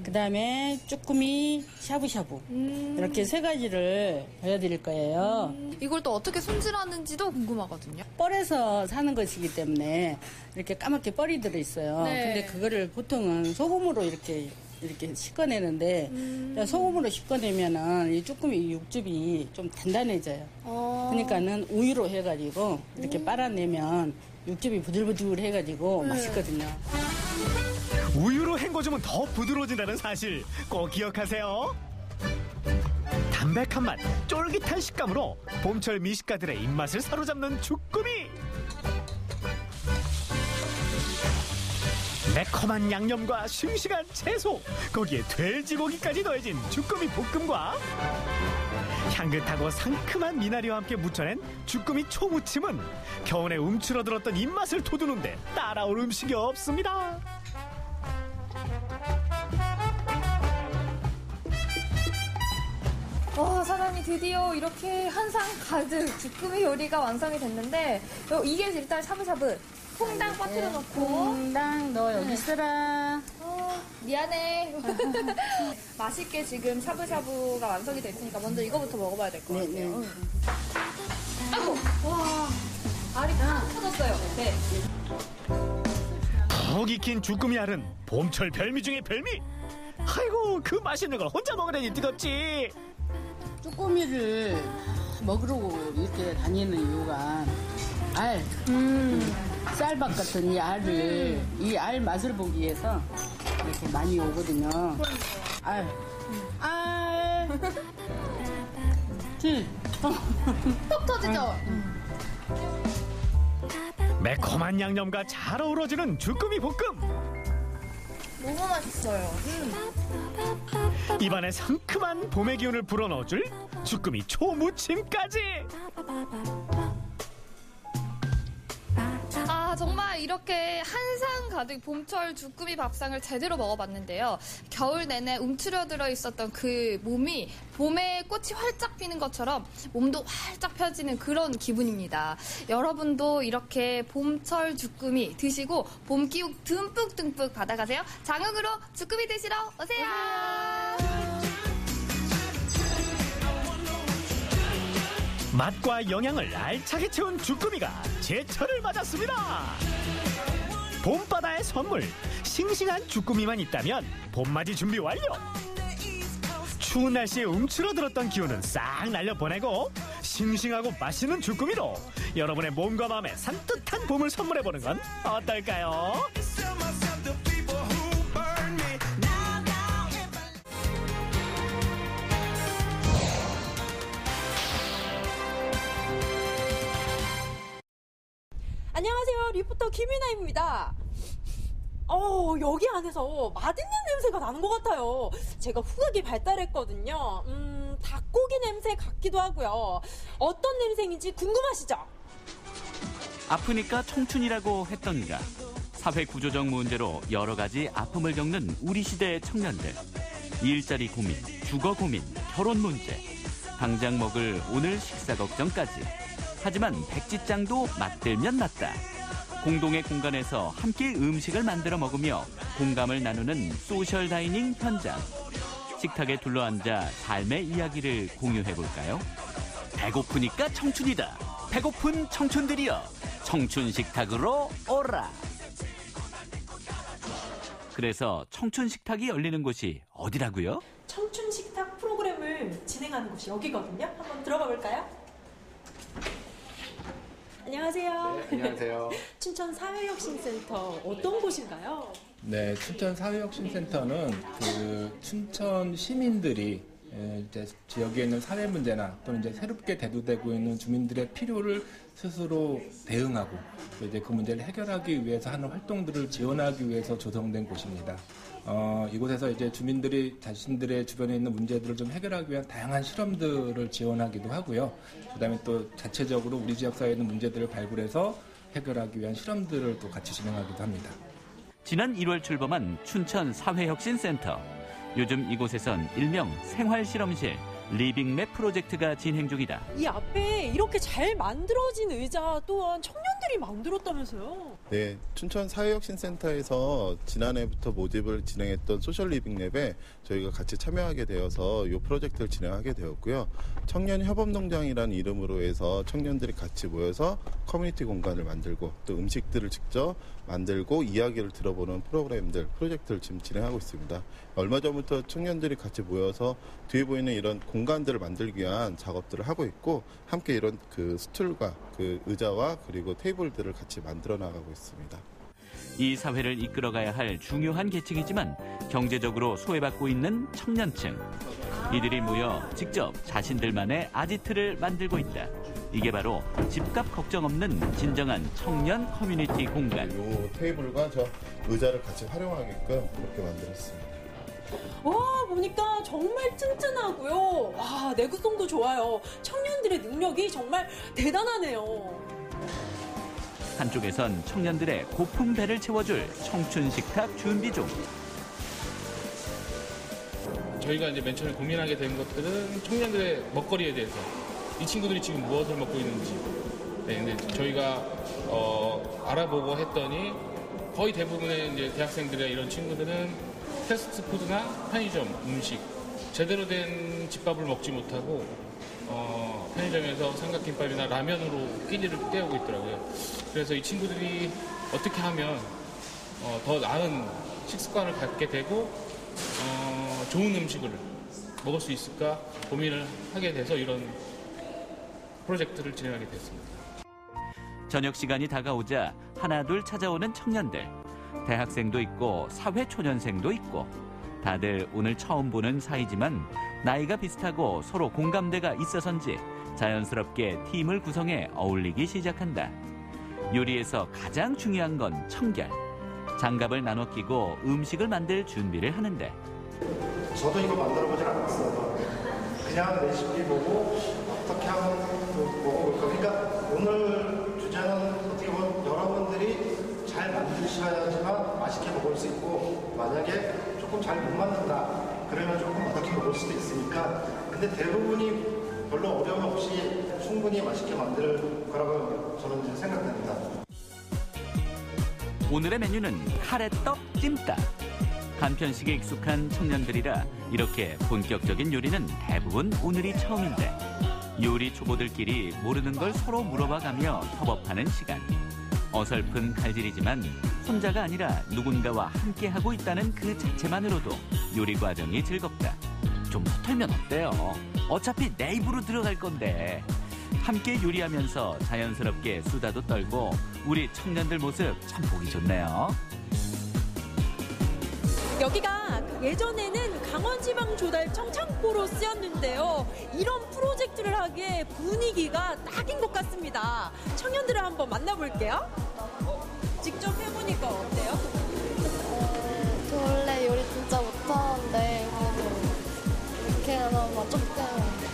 그다음에 쭈꾸미 샤브샤브. 이렇게 세 가지를 보여드릴 거예요. 이걸 또 어떻게 손질하는지도 궁금하거든요. 뻘에서 사는 것이기 때문에 이렇게 까맣게 뻘이 들어있어요. 네. 근데 그거를 보통은 소금으로 이렇게 씻어내는데 소금으로 씻어내면은 이 쭈꾸미 육즙이 좀 단단해져요. 그러니까는 우유로 해가지고 이렇게 빨아내면 육즙이 부들부들해가지고 맛있거든요. 우유로 헹궈주면 더 부드러워진다는 사실 꼭 기억하세요. 담백한 맛, 쫄깃한 식감으로 봄철 미식가들의 입맛을 사로잡는 주꾸미. 매콤한 양념과 싱싱한 채소, 거기에 돼지고기까지 더해진 주꾸미 볶음과 향긋하고 상큼한 미나리와 함께 무쳐낸 주꾸미 초무침은 겨울에 움츠러들었던 입맛을 돋우는데 따라올 음식이 없습니다. 사장님 드디어 이렇게 한상 가득 주꾸미 요리가 완성이 됐는데 이게 일단 샤브샤브. 퐁당 빠뜨려 놓고. 퐁당 너 여기 있어라. 미안해. 맛있게 지금 샤브샤브가 완성이 됐으니까 먼저 이거부터 먹어봐야 될 것 같아요. 아이고, 와, 알이 팍 터졌어요. 네. 푹 익힌 주꾸미 알은 봄철 별미 중에 별미. 아이고, 그 맛있는 걸 혼자 먹으려니 뜨겁지. 쭈꾸미를 먹으러 이렇게 다니는 이유가 알, 쌀밥 같은 이 알을 이 알 맛을 보기 위해서 이렇게 많이 오거든요. 알, 톡 터지죠? 매콤한 양념과 잘 어우러지는 주꾸미 볶음. 너무 맛있어요. 입안에 상큼한 봄의 기운을 불어넣어줄 주꾸미 초무침까지. 정말 이렇게 한상 가득 봄철 주꾸미 밥상을 제대로 먹어봤는데요. 겨울 내내 움츠려들어 있었던 그 몸이 봄에 꽃이 활짝 피는 것처럼 몸도 활짝 펴지는 그런 기분입니다. 여러분도 이렇게 봄철 주꾸미 드시고 봄 기운 듬뿍듬뿍 받아가세요. 장흥으로 주꾸미 드시러 오세요. 맛과 영양을 알차게 채운 주꾸미가 제철을 맞았습니다. 봄바다의 선물, 싱싱한 주꾸미만 있다면 봄맞이 준비 완료. 추운 날씨에 움츠러들었던 기운은 싹 날려보내고 싱싱하고 맛있는 주꾸미로 여러분의 몸과 마음에 산뜻한 봄을 선물해보는 건 어떨까요? 안녕하세요. 리포터 김윤아입니다. 여기 안에서 맛있는 냄새가 나는 것 같아요. 제가 후각이 발달했거든요. 닭고기 냄새 같기도 하고요. 어떤 냄새인지 궁금하시죠? 아프니까 청춘이라고 했던가. 사회 구조적 문제로 여러 가지 아픔을 겪는 우리 시대의 청년들. 일자리 고민, 주거 고민, 결혼 문제. 당장 먹을 오늘 식사 걱정까지. 하지만 백지장도 맞들면 낫다. 공동의 공간에서 함께 음식을 만들어 먹으며 공감을 나누는 소셜 다이닝 현장. 식탁에 둘러앉아 삶의 이야기를 공유해볼까요? 배고프니까 청춘이다. 배고픈 청춘들이여 청춘 식탁으로 오라. 그래서 청춘 식탁이 열리는 곳이 어디라고요? 청춘 식탁 프로그램을 진행하는 곳이 여기거든요. 한번 들어가 볼까요? 안녕하세요. 네, 안녕하세요. 춘천 사회혁신센터 어떤 곳인가요? 네, 춘천 사회혁신센터는 춘천 시민들이 이제 지역에 있는 사회 문제나 또는 이제 새롭게 대두되고 있는 주민들의 필요를 스스로 대응하고 또 이제 그 문제를 해결하기 위해서 하는 활동들을 지원하기 위해서 조성된 곳입니다. 이곳에서 이제 주민들이 자신들의 주변에 있는 문제들을 좀 해결하기 위한 다양한 실험들을 지원하기도 하고요. 그다음에 또 자체적으로 우리 지역 사회에 있는 문제들을 발굴해서 해결하기 위한 실험들을 또 같이 진행하기도 합니다. 지난 1월 출범한 춘천 사회혁신센터. 요즘 이곳에선 일명 생활실험실, 리빙맵 프로젝트가 진행 중이다. 이 앞에 이렇게 잘 만들어진 의자 또한 청년들이 만들었다면서요? 네, 춘천 사회혁신센터에서 지난해부터 모집을 진행했던 소셜 리빙랩에 저희가 같이 참여하게 되어서 이 프로젝트를 진행하게 되었고요. 청년 협업농장이라는 이름으로 해서 청년들이 같이 모여서 커뮤니티 공간을 만들고 또 음식들을 직접 만들고 이야기를 들어보는 프로젝트를 지금 진행하고 있습니다. 얼마 전부터 청년들이 같이 모여서 뒤에 보이는 이런 공간들을 만들기 위한 작업들을 하고 있고 함께 이런 스툴과 의자와 그리고 테이블들을 같이 만들어 나가고 있습니다. 이 사회를 이끌어가야 할 중요한 계층이지만 경제적으로 소외받고 있는 청년층. 이들이 모여 직접 자신들만의 아지트를 만들고 있다. 이게 바로 집값 걱정 없는 진정한 청년 커뮤니티 공간. 이 테이블과 저 의자를 같이 활용하게끔 그렇게 만들었습니다. 와, 보니까 정말 튼튼하고요. 와, 내구성도 좋아요. 청년들의 능력이 정말 대단하네요. 한쪽에선 청년들의 고픈 배를 채워줄 청춘 식탁 준비 중. 저희가 이제 맨 처음에 고민하게 된 것들은 청년들의 먹거리에 대해서 이 친구들이 지금 무엇을 먹고 있는지. 네, 근데 저희가 알아보고 했더니 거의 대부분의 이제 대학생들의 이런 친구들은 패스트푸드나 편의점 음식 제대로 된 집밥을 먹지 못하고 편의점에서 삼각김밥이나 라면으로 끼니를 때우고 있더라고요. 그래서 이 친구들이 어떻게 하면 더 나은 식습관을 갖게 되고 좋은 음식을 먹을 수 있을까 고민을 하게 돼서 이런 프로젝트를 진행하게 됐습니다. 저녁 시간이 다가오자 하나둘 찾아오는 청년들. 대학생도 있고 사회초년생도 있고 다들 오늘 처음 보는 사이지만 나이가 비슷하고 서로 공감대가 있어서인지 자연스럽게 팀을 구성해 어울리기 시작한다. 요리에서 가장 중요한 건 청결. 장갑을 나눠 끼고 음식을 만들 준비를 하는데 저도 이거 만들어보진 않았어요. 그냥 레시피 보고 어떻게 하면 먹어볼까. 그러니까 오늘 주제는 어떻게 보면 여러분들이 잘 만드셔야지만 맛있게 먹을 수 있고 만약에 조금 잘 못 만든다 그러면 조금 어떻게 먹을 수도 있으니까 근데 대부분이 별로 어려움 없이 충분히 맛있게 만들 거라고 저는 이제 생각됩니다. 오늘의 메뉴는 카레떡 찜닭. 간편식에 익숙한 청년들이라 이렇게 본격적인 요리는 대부분 오늘이 처음인데 요리 초보들끼리 모르는 걸 서로 물어봐가며 협업하는 시간. 어설픈 칼질이지만 혼자가 아니라 누군가와 함께하고 있다는 그 자체만으로도 요리 과정이 즐겁다. 좀 서툴면 어때요? 어차피 내 입으로 들어갈 건데. 함께 요리하면서 자연스럽게 수다도 떨고 우리 청년들 모습 참 보기 좋네요. 여기가 예전에는 강원지방조달청 창고로 쓰였는데요. 이런 프로젝트를 하기에 분위기가 딱인 것 같습니다. 청년들을 한번 만나볼게요. 직접 해보니까 어때요? 저 원래 요리 진짜 못하는데 이렇게 하면 조금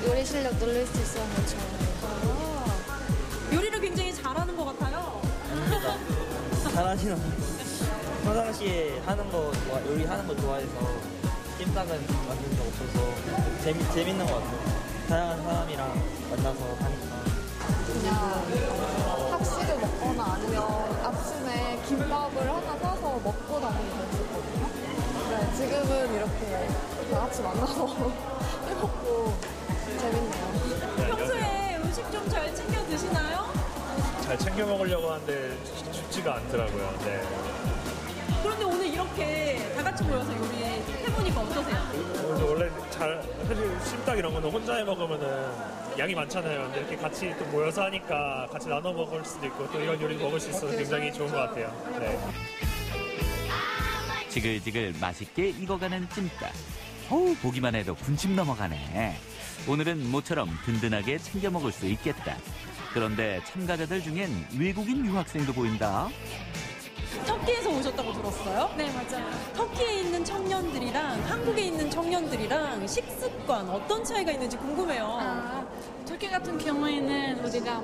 요리 실력 늘릴 수 있어서 좋아요. 요리를 굉장히 잘하는 것 같아요. 잘하시나? 평상시에 하는 거 요리하는 거 좋아해서 찜닭은 만든 적 없어서 재밌는 것 같아요. 다양한 사람이랑 만나서 하니까. 그냥 학식을 먹거나 아니면 아침에 김밥을 하나 사서 먹고 다니는 거 있었거든요. 네, 지금은 이렇게 다 같이 만나서 해먹고 재밌네요. 평소에 음식 좀 잘 챙겨 드시나요? 잘 챙겨 먹으려고 하는데 쉽지가 않더라고요. 네. 그런데 오늘 이렇게 다 같이 모여서 요리해보니까 어떠세요? 원래 사실 찜닭 이런 거는 혼자 해 먹으면은 양이 많잖아요. 근데 이렇게 같이 또 모여서 하니까 같이 나눠 먹을 수도 있고 또 이런 요리 먹을 수 있어서 굉장히 좋은 것 같아요. 네. 지글지글 맛있게 익어가는 찜닭. 어우, 보기만 해도 군침 넘어가네. 오늘은 모처럼 든든하게 챙겨 먹을 수 있겠다. 그런데 참가자들 중엔 외국인 유학생도 보인다. 터키에서 오셨다고 들었어요? 네, 맞아요. 터키에 있는 청년들이랑 한국에 있는 청년들이랑 식습관 어떤 차이가 있는지 궁금해요. 터키 같은 경우에는 우리가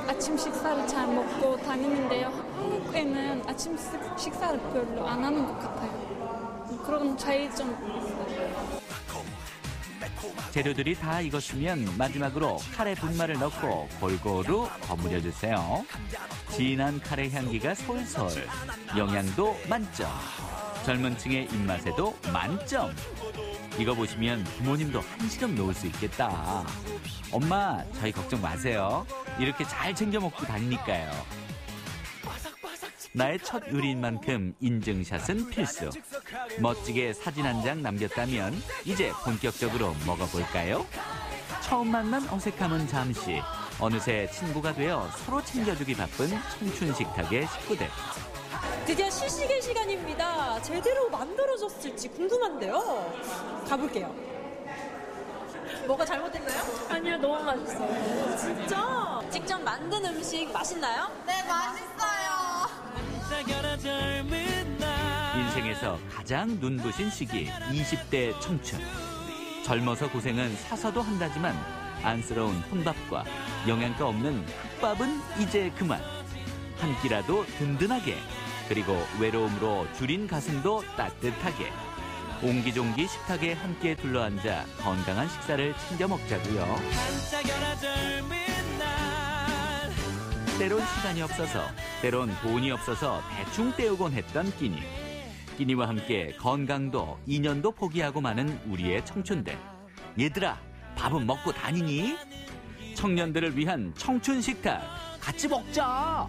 아침 식사를 잘 먹고 다니는데요. 한국에는 아침 식사를 별로 안 하는 것 같아요. 그런 차이 좀 있어요. 재료들이 다 익었으면 마지막으로 카레 분말을 넣고 골고루 버무려 주세요. 진한 카레 향기가 솔솔, 영양도 만점. 젊은 층의 입맛에도 만점. 이거 보시면 부모님도 한시름 놓을 수 있겠다. 엄마, 저희 걱정 마세요. 이렇게 잘 챙겨 먹고 다니니까요. 나의 첫 요리인 만큼 인증샷은 필수. 멋지게 사진 한 장 남겼다면 이제 본격적으로 먹어볼까요? 처음 만난 어색함은 잠시. 어느새 친구가 되어 서로 챙겨주기 바쁜 청춘 식탁의 식구들. 드디어 시식의 시간입니다. 제대로 만들어졌을지 궁금한데요. 가볼게요. 뭐가 잘못됐나요? 아니요, 너무 맛있어요. 진짜? 직접 만든 음식 맛있나요? 네, 맛있어요. 인생에서 가장 눈부신 시기 20대 청춘. 젊어서 고생은 사서도 한다지만 안쓰러운 혼밥과 영양가 없는 흑밥은 이제 그만. 한 끼라도 든든하게, 그리고 외로움으로 줄인 가슴도 따뜻하게. 옹기종기 식탁에 함께 둘러앉아 건강한 식사를 챙겨 먹자고요. 때론 시간이 없어서, 때론 돈이 없어서 대충 때우곤 했던 끼니. 끼니와 함께 건강도 인연도 포기하고 마는 우리의 청춘들. 얘들아, 밥은 먹고 다니니? 청년들을 위한 청춘 식탁 같이 먹자.